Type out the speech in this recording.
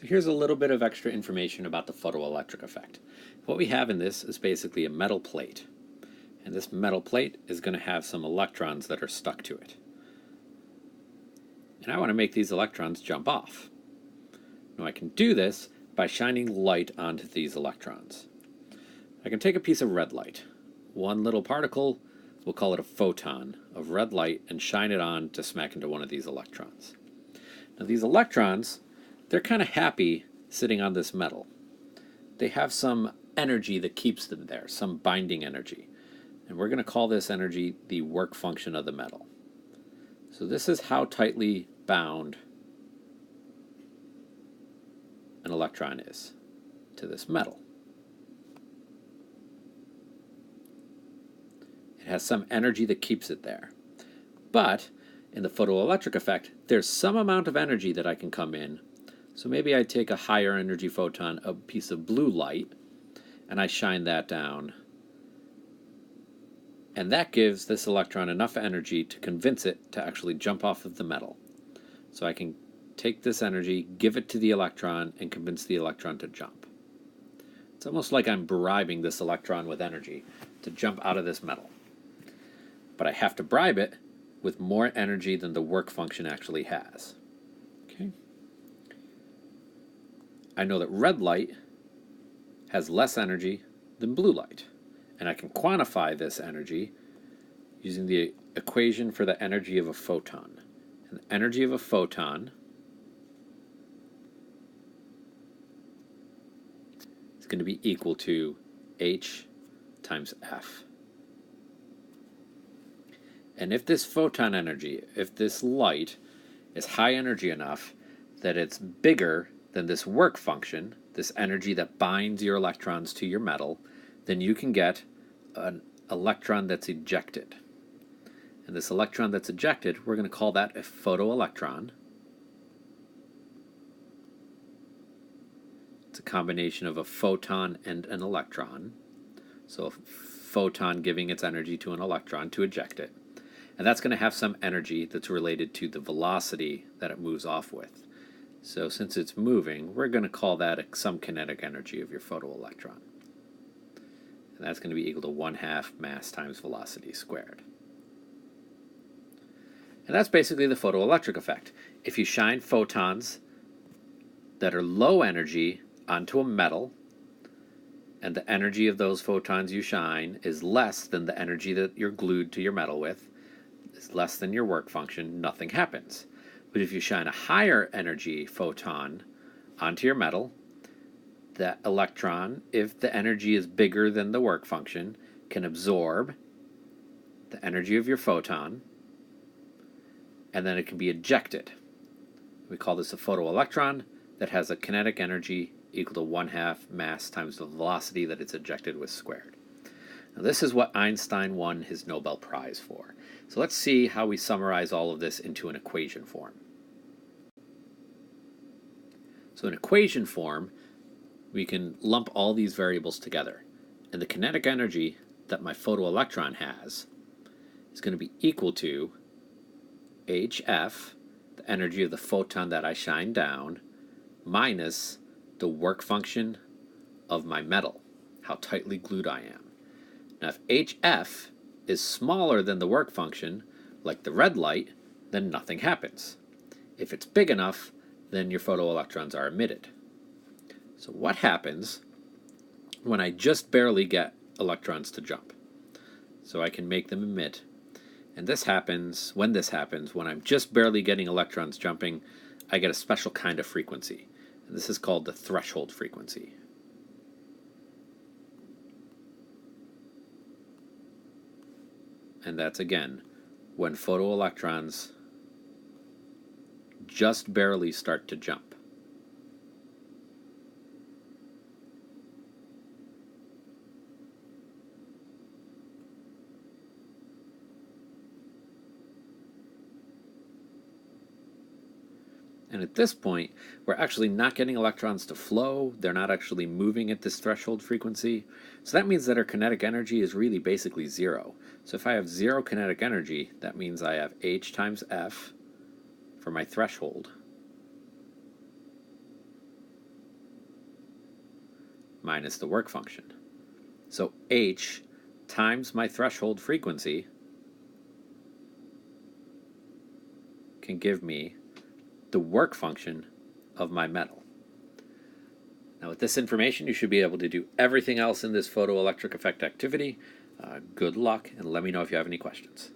So here's a little bit of extra information about the photoelectric effect. What we have in this is basically a metal plate. And this metal plate is going to have some electrons that are stuck to it. And I want to make these electrons jump off. Now I can do this by shining light onto these electrons. I can take a piece of red light, one little particle, we'll call it a photon of red light, and shine it on to smack into one of these electrons. Now these electrons, they're kind of happy sitting on this metal. They have some energy that keeps them there, some binding energy. And we're going to call this energy the work function of the metal. So this is how tightly bound an electron is to this metal. It has some energy that keeps it there. But in the photoelectric effect, there's some amount of energy that I can come in. So maybe I take a higher energy photon, a piece of blue light, and I shine that down. And that gives this electron enough energy to convince it to actually jump off of the metal. So I can take this energy, give it to the electron, and convince the electron to jump. It's almost like I'm bribing this electron with energy to jump out of this metal. But I have to bribe it with more energy than the work function actually has. Okay. I know that red light has less energy than blue light. And I can quantify this energy using the equation for the energy of a photon. And the energy of a photon is going to be equal to h times f. And if this photon energy, if this light is high energy enough that it's bigger than this work function, this energy that binds your electrons to your metal, then you can get an electron that's ejected. And this electron that's ejected, we're going to call that a photoelectron. It's a combination of a photon and an electron. So a photon giving its energy to an electron to eject it. And that's going to have some energy that's related to the velocity that it moves off with. So since it's moving, we're going to call that some kinetic energy of your photoelectron. And that's going to be equal to 1/2 mass times velocity squared. And that's basically the photoelectric effect. If you shine photons that are low energy onto a metal, and the energy of those photons you shine is less than the energy that you're glued to your metal with, is less than your work function, nothing happens. But if you shine a higher energy photon onto your metal, that electron, if the energy is bigger than the work function, can absorb the energy of your photon, and then it can be ejected. We call this a photoelectron that has a kinetic energy equal to 1/2 mass times the velocity that it's ejected with squared. Now this is what Einstein won his Nobel Prize for. So let's see how we summarize all of this into an equation form. So in equation form, we can lump all these variables together. And the kinetic energy that my photoelectron has is going to be equal to hf, the energy of the photon that I shine down, minus the work function of my metal, how tightly glued I am. Now if hf is smaller than the work function, like the red light, then nothing happens. If it's big enough, then your photoelectrons are emitted. So what happens when I just barely get electrons to jump? So I can make them emit. And this happens, when I'm just barely getting electrons jumping, I get a special kind of frequency. And this is called the threshold frequency. And that's, again, when photoelectrons just barely start to jump. And at this point, we're actually not getting electrons to flow. They're not actually moving at this threshold frequency. So that means that our kinetic energy is really basically zero. So if I have zero kinetic energy, that means I have h times f for my threshold. minus the work function. So H times my threshold frequency can give me the work function of my metal. Now with this information, you should be able to do everything else in this photoelectric effect activity. Good luck, and let me know if you have any questions.